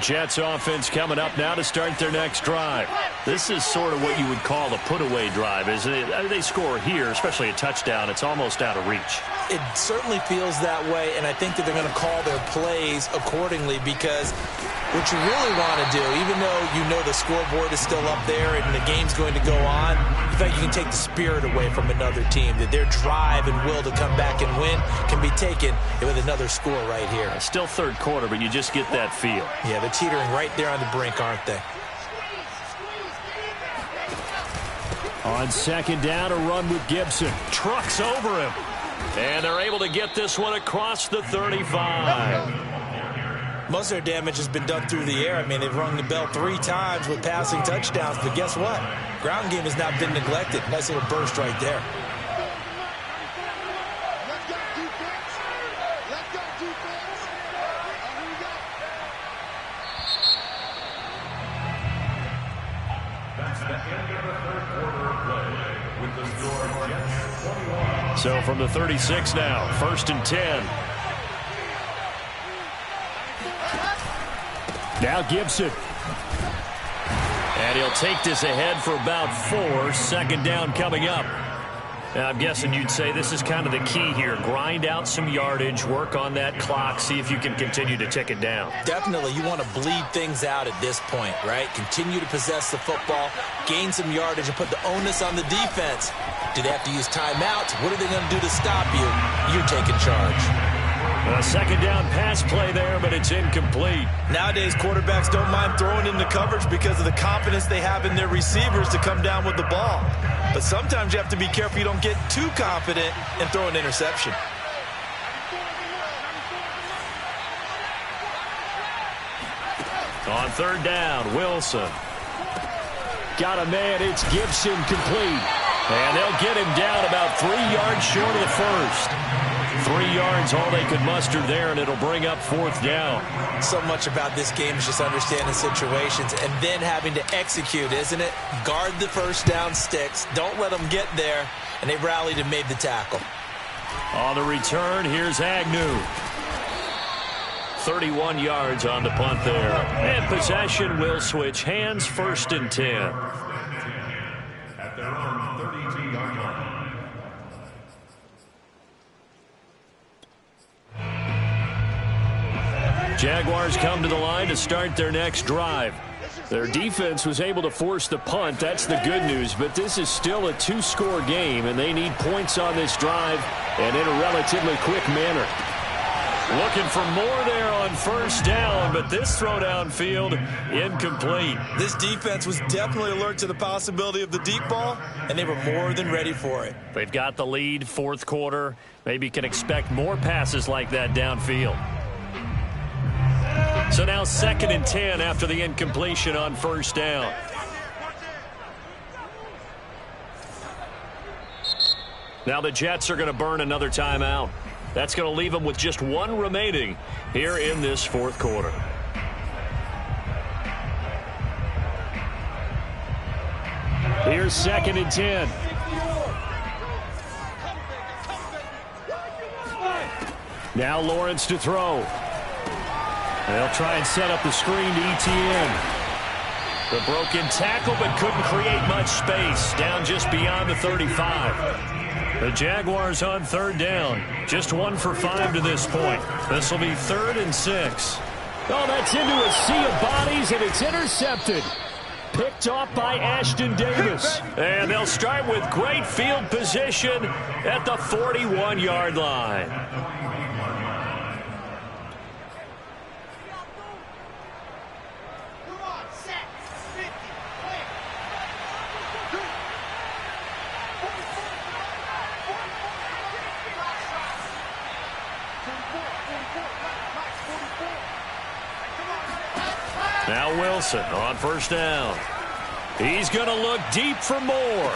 Speaker 2: Jets offense coming up now to start their next drive. This is sort of what you would call a put-away drive. As they score here, especially a touchdown, it's almost out of reach.
Speaker 4: It certainly feels that way, and I think that they're going to call their plays accordingly because what you really want to do, even though you know the scoreboard is still up there and the game's going to go on, in fact, you can take the spirit away from another team, that their drive and will to come back and win can be taken with another score right here.
Speaker 2: Still third quarter, but you just get that feel.
Speaker 4: Yeah, they're teetering right there on the brink, aren't they?
Speaker 5: On 2nd down, a run with Gibson.
Speaker 2: Trucks over him. And they're able to get this one across the 35.
Speaker 4: Most of their damage has been done through the air. I mean, they've rung the bell 3 times with passing touchdowns, but guess what? Ground game has not been neglected. Nice little burst right there.
Speaker 6: Let's go defense. Let's go defense. Here we go.
Speaker 3: That's the end of the third quarter of play with the score Jets 21.
Speaker 2: So from the 36 now, 1st and 10.
Speaker 5: Now Gibson.
Speaker 2: And he'll take this ahead for about 4. 2nd down coming up. Now, I'm guessing you'd say this is kind of the key here. Grind out some yardage, work on that clock, see if you can continue to tick it down.
Speaker 4: Definitely, you want to bleed things out at this point, right? Continue to possess the football, gain some yardage, and put the onus on the defense. Do they have to use timeouts? What are they going to do to stop you? You're taking charge.
Speaker 2: A 2nd down pass play there, but it's incomplete.
Speaker 4: Nowadays, quarterbacks don't mind throwing into coverage because of the confidence they have in their receivers to come down with the ball. But sometimes you have to be careful you don't get too confident and throw an interception.
Speaker 2: On 3rd down, Wilson.
Speaker 5: Got a man, it's Gibson, complete.
Speaker 2: And they'll get him down about 3 yards short of the first. 3 yards, all they could muster there, and it'll bring up 4th down.
Speaker 4: So much about this game is just understanding situations and then having to execute, isn't it? Guard the first down sticks. Don't let them get there. And they rallied and made the tackle.
Speaker 2: On the return, here's Agnew. 31 yards on the punt there. And possession will switch hands, 1st and 10.
Speaker 3: At their own 32-yard line.
Speaker 2: Jaguars come to the line to start their next drive.
Speaker 5: Their defense was able to force the punt. That's the good news. But this is still a 2-score game, and they need points on this drive and in a relatively quick manner.
Speaker 2: Looking for more there on 1st down, but this throw downfield incomplete.
Speaker 4: This defense was definitely alert to the possibility of the deep ball, and they were more than ready for it.
Speaker 2: They've got the lead, 4th quarter. Maybe can expect more passes like that downfield. So now 2nd and 10 after the incompletion on 1st down. Now the Jets are going to burn another timeout. That's going to leave them with just 1 remaining here in this 4th quarter.
Speaker 5: Here's 2nd and 10. Now Lawrence to throw. They'll try and set up the screen to Etienne.
Speaker 2: The broken tackle, but couldn't create much space. Down just beyond the 35. The Jaguars on 3rd down. Just 1 for 5 to this point. This will be 3rd and 6.
Speaker 5: Oh, that's into a sea of bodies, and it's intercepted. Picked off by Ashton Davis.
Speaker 2: And they'll start with great field position at the 41-yard line. Now Wilson on first down. He's going to look deep for more.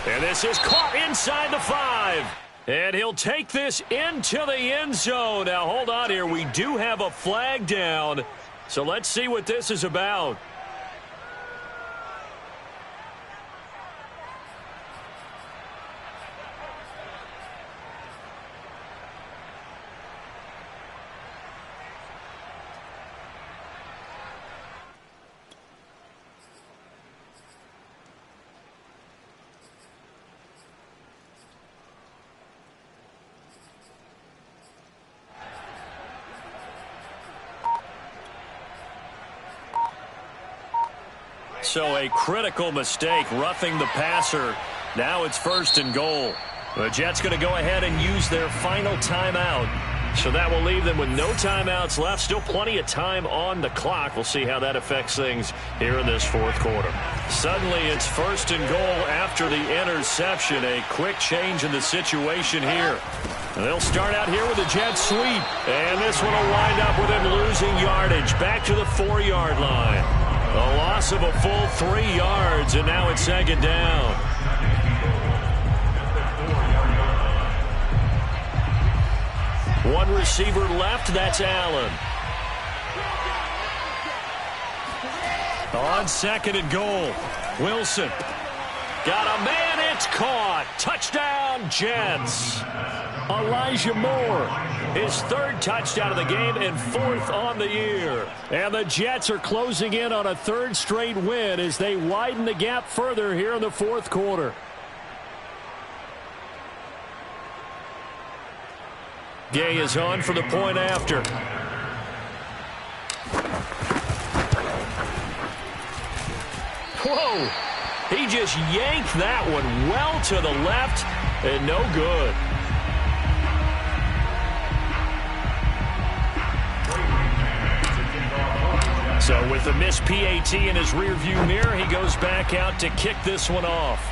Speaker 2: And this is caught inside the 5. And he'll take this into the end zone. Now, hold on here. We do have a flag down. So let's see what this is about. So a critical mistake, roughing the passer. Now it's 1st and goal. The Jets going to go ahead and use their final timeout. So that will leave them with no timeouts left. Still plenty of time on the clock. We'll see how that affects things here in this 4th quarter. Suddenly it's 1st and goal after the interception. A quick change in the situation here. And they'll start out here with a jet sweep. And this one will wind up with him losing yardage. Back to the 4-yard line. A loss of a full 3 yards, and now it's 2nd down. One receiver left, that's Allen. On 2nd and goal, Wilson. Got a man, it's caught. Touchdown, Jets. Elijah Moore, his 3rd touchdown of the game and 4th on the year. And the Jets are closing in on a 3rd straight win as they widen the gap further here in the 4th quarter. Gay is on for the point after. Whoa! He just yanked that one well to the left and no good. So with the missed PAT in his rearview mirror, he goes back out to kick this one off.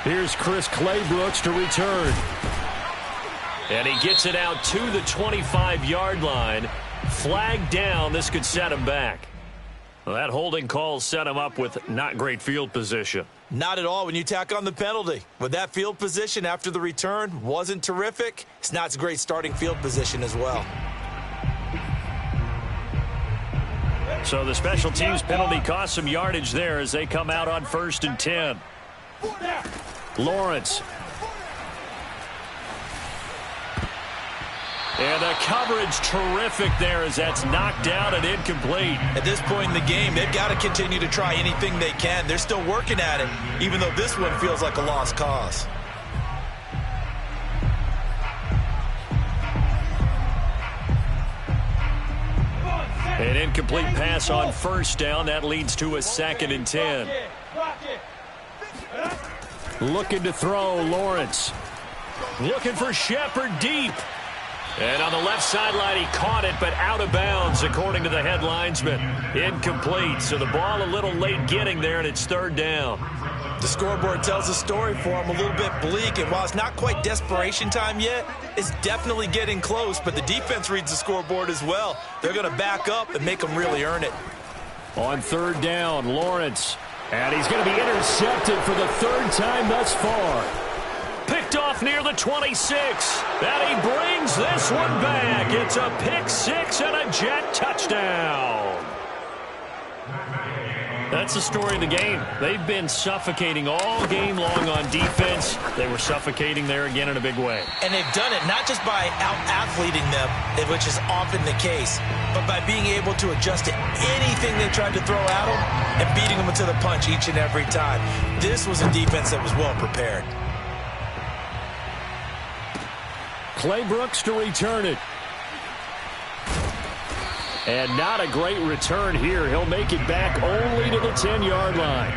Speaker 2: Here's Chris Claybrooks to return. And he gets it out to the 25-yard line. Flag down. This could set him back. Well, that holding call set him up with not great field position.
Speaker 4: Not at all when you tack on the penalty. With that field position after the return wasn't terrific. It's not great starting field position as well.
Speaker 2: So the special teams penalty cost some yardage there as they come out on 1st and 10. Lawrence. And the coverage terrific there as that's knocked down and incomplete.
Speaker 4: At this point in the game, they've got to continue to try anything they can. They're still working at it, even though this one feels like a lost cause.
Speaker 2: An incomplete pass on 1st down. That leads to a 2nd and 10. Looking to throw, Lawrence. Looking for Shepard deep. And on the left sideline, he caught it, but out of bounds, according to the head linesman. Incomplete, so the ball a little late getting there, and it's 3rd down.
Speaker 4: The scoreboard tells a story for him, a little bit bleak, and while it's not quite desperation time yet, it's definitely getting close, but the defense reads the scoreboard as well. They're going to back up and make them really earn it.
Speaker 5: On 3rd down, Lawrence. And he's going to be intercepted for the 3rd time thus far.
Speaker 2: Picked off near the 26. And he brings this one back. It's a pick 6 and a Jet touchdown. That's the story of the game. They've been suffocating all game long on defense. They were suffocating there again in a big way.
Speaker 4: And they've done it not just by out-athleting them, which is often the case, but by being able to adjust to anything they tried to throw at them and beating them to the punch each and every time. This was a defense that was well prepared.
Speaker 5: Claybrooks to return it. And not a great return here. He'll make it back only to the 10-yard line.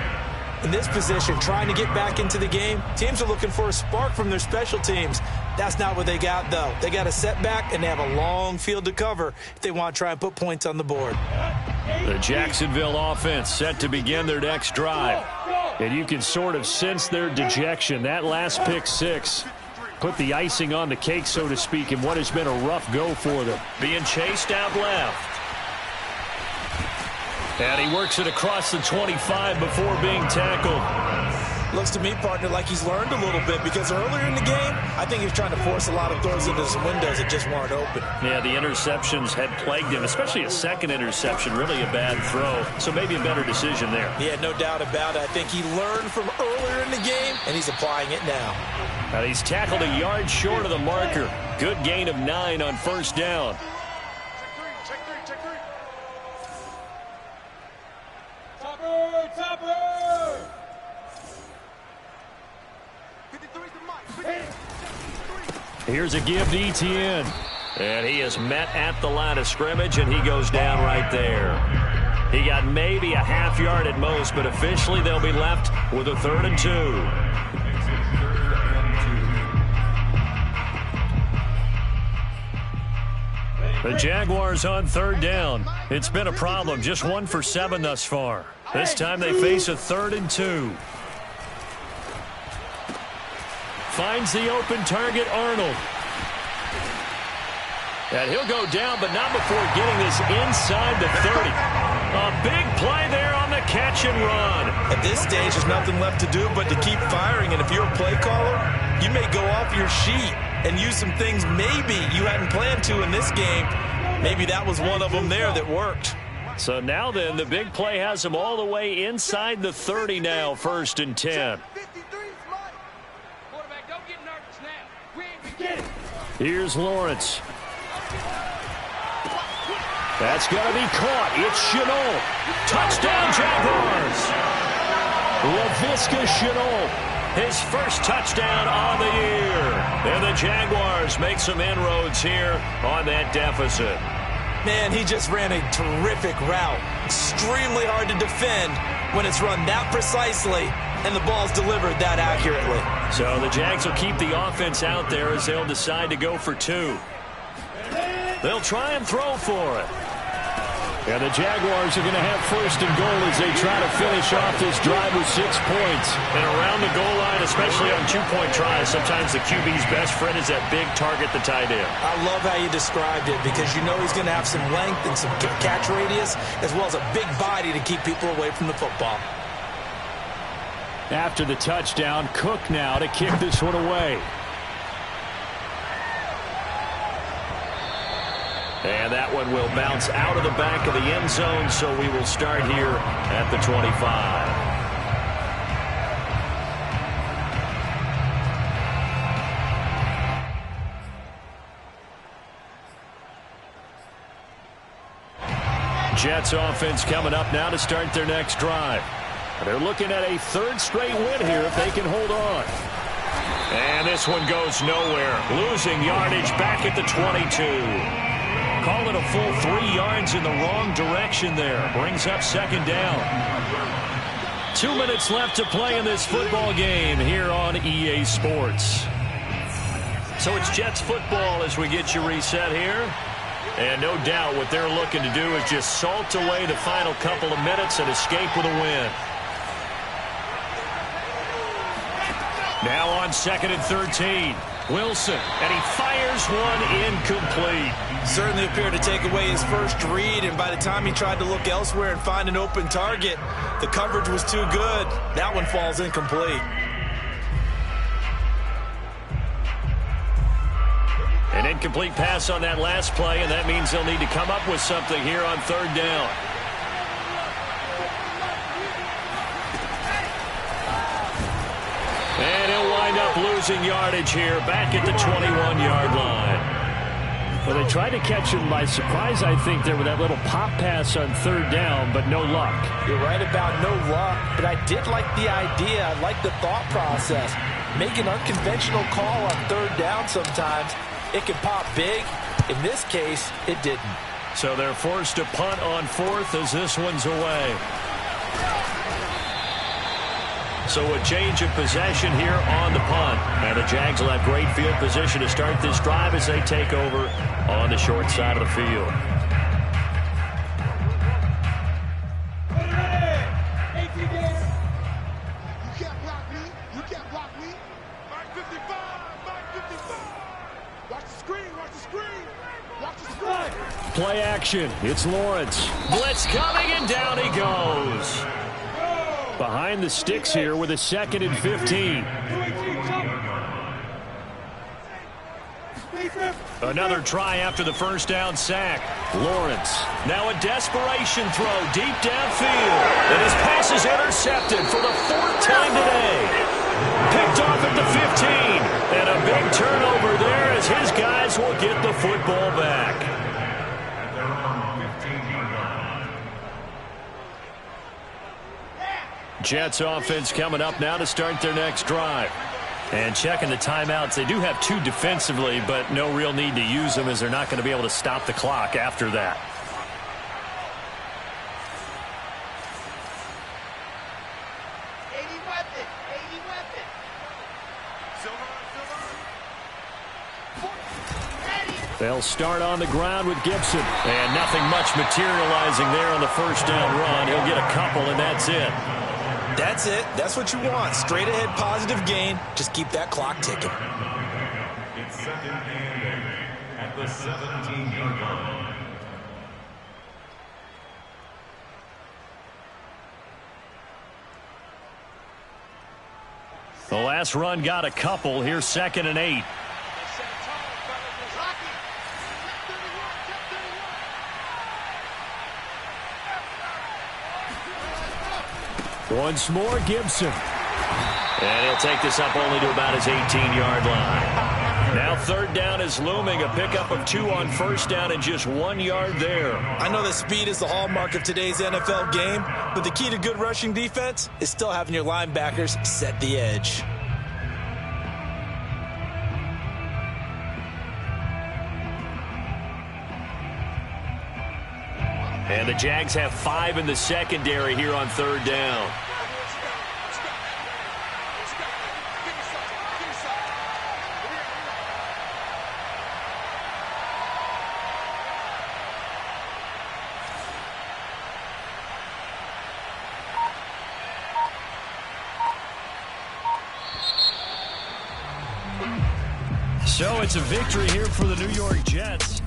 Speaker 4: In this position, trying to get back into the game, teams are looking for a spark from their special teams. That's not what they got, though. They got a setback, and they have a long field to cover if they want to try and put points on the board.
Speaker 2: The Jacksonville offense set to begin their next drive. And you can sort of sense their dejection. That last pick 6 put the icing on the cake, so to speak, in what has been a rough go for them. Being chased out left. And he works it across the 25 before being tackled.
Speaker 4: Looks to me, partner, like he's learned a little bit because earlier in the game, I think he was trying to force a lot of throws into some windows that just weren't open.
Speaker 2: Yeah, the interceptions had plagued him, especially a second interception, really a bad throw. So maybe a better decision there.
Speaker 4: Yeah, no doubt about it. I think he learned from earlier in the game, and he's applying it now.
Speaker 2: And he's tackled a yard short of the marker. Good gain of 9 on first down.
Speaker 6: Check three. Topper! 53's the mic.
Speaker 2: Here's a give to Etienne. And he is met at the line of scrimmage, and he goes down right there. He got maybe a half yard at most, but officially they'll be left with a 3rd and 2. The Jaguars on 3rd down. It's been a problem. Just 1 for 7 thus far. This time they face a 3rd and 2. Finds the open target, Arnold. And he'll go down, but not before getting this inside the 30. A big play there on the catch and run.
Speaker 4: At this stage, there's nothing left to do but to keep firing. And if you're a play caller, you may go off your sheet and use some things maybe you hadn't planned to in this game. Maybe that was one of them there that worked.
Speaker 2: So now then, the big play has him all the way inside the 30 now, 1st and 10.
Speaker 6: Quarterback, don't get nervous now. We ain't beginning.
Speaker 2: Here's Lawrence. That's going to be caught. It's Chenault. Touchdown, Jaguars. Laviska Chenault, his first touchdown on the year. And the Jaguars make some inroads here on that deficit.
Speaker 4: Man, he just ran a terrific route. Extremely hard to defend when it's run that precisely and the ball's delivered that accurately.
Speaker 2: So the Jags will keep the offense out there as they'll decide to go for 2. They'll try and throw for it.
Speaker 5: And the Jaguars are going to have 1st and goal as they try to finish off this drive with 6 points.
Speaker 2: And around the goal line, especially on 2-point tries, sometimes the QB's best friend is that big target, the tight end.
Speaker 4: I love how you described it because you know he's going to have some length and some catch radius as well as a big body to keep people away from the football.
Speaker 5: After the touchdown, Cook now to kick this one away.
Speaker 2: And that one will bounce out of the back of the end zone, so we will start here at the 25. Jets offense coming up now to start their next drive. They're looking at a 3rd straight win here if they can hold on. And this one goes nowhere. Losing yardage back at the 22. Call it a full 3 yards in the wrong direction there. Brings up 2nd down. 2 minutes left to play in this football game here on EA Sports. So it's Jets football as we get you reset here. And no doubt what they're looking to do is just salt away the final couple of minutes and escape with a win. Now on 2nd and 13. Wilson, and he fires one incomplete.
Speaker 4: Certainly appeared to take away his first read, and by the time he tried to look elsewhere and find an open target, the coverage was too good. That one falls incomplete.
Speaker 2: An incomplete pass on that last play, and that means they'll need to come up with something here on 3rd down. And he'll wind up losing yardage here back at the 21-yard line.
Speaker 5: Well, they tried to catch him by surprise, I think, there with that little pop pass on 3rd down, but no luck.
Speaker 4: You're right about no luck, but I did like the idea. I like the thought process. Make an unconventional call on 3rd down sometimes. It can pop big. In this case, it didn't.
Speaker 2: So they're forced to punt on 4th as this one's away. So a change of possession here on the punt. And the Jags will have great field position to start this drive as they take over on the short side of the field.
Speaker 6: You can't block me. You can't block me. Mark 55. Mark 55. Watch the screen. Watch the screen. Watch the screen.
Speaker 5: play action. It's Lawrence.
Speaker 2: Blitz coming, and down he goes.
Speaker 5: Behind the sticks here with a 2nd and 15.
Speaker 2: Another try after the first down sack.
Speaker 5: Lawrence.
Speaker 2: Now a desperation throw deep downfield. And his pass is intercepted for the 4th time today. Picked off at the 15. And a big turnover there as his guys will get the football back.
Speaker 5: Jets offense coming up now to start their next drive.
Speaker 2: And checking the timeouts. They do have 2 defensively, but no real need to use them as they're not going to be able to stop the clock after that.
Speaker 5: They'll start on the ground with Gibson.
Speaker 2: And nothing much materializing there on the first down run. He'll get a couple, and that's it.
Speaker 4: That's it. That's what you want. Straight ahead positive gain. Just keep that clock ticking.
Speaker 3: It's 2nd and 8 at the 17-yard line.
Speaker 2: The last run got a couple. Here's 2nd and 8.
Speaker 5: Once more, Gibson.
Speaker 2: And he'll take this up only to about his 18-yard line. Now 3rd down is looming. A pickup of 2 on 1st down and just 1 yard there.
Speaker 4: I know that speed is the hallmark of today's NFL game, but the key to good rushing defense is still having your linebackers set the edge.
Speaker 2: And the Jags have 5 in the secondary here on 3rd down. So it's a victory here for the New York Jets.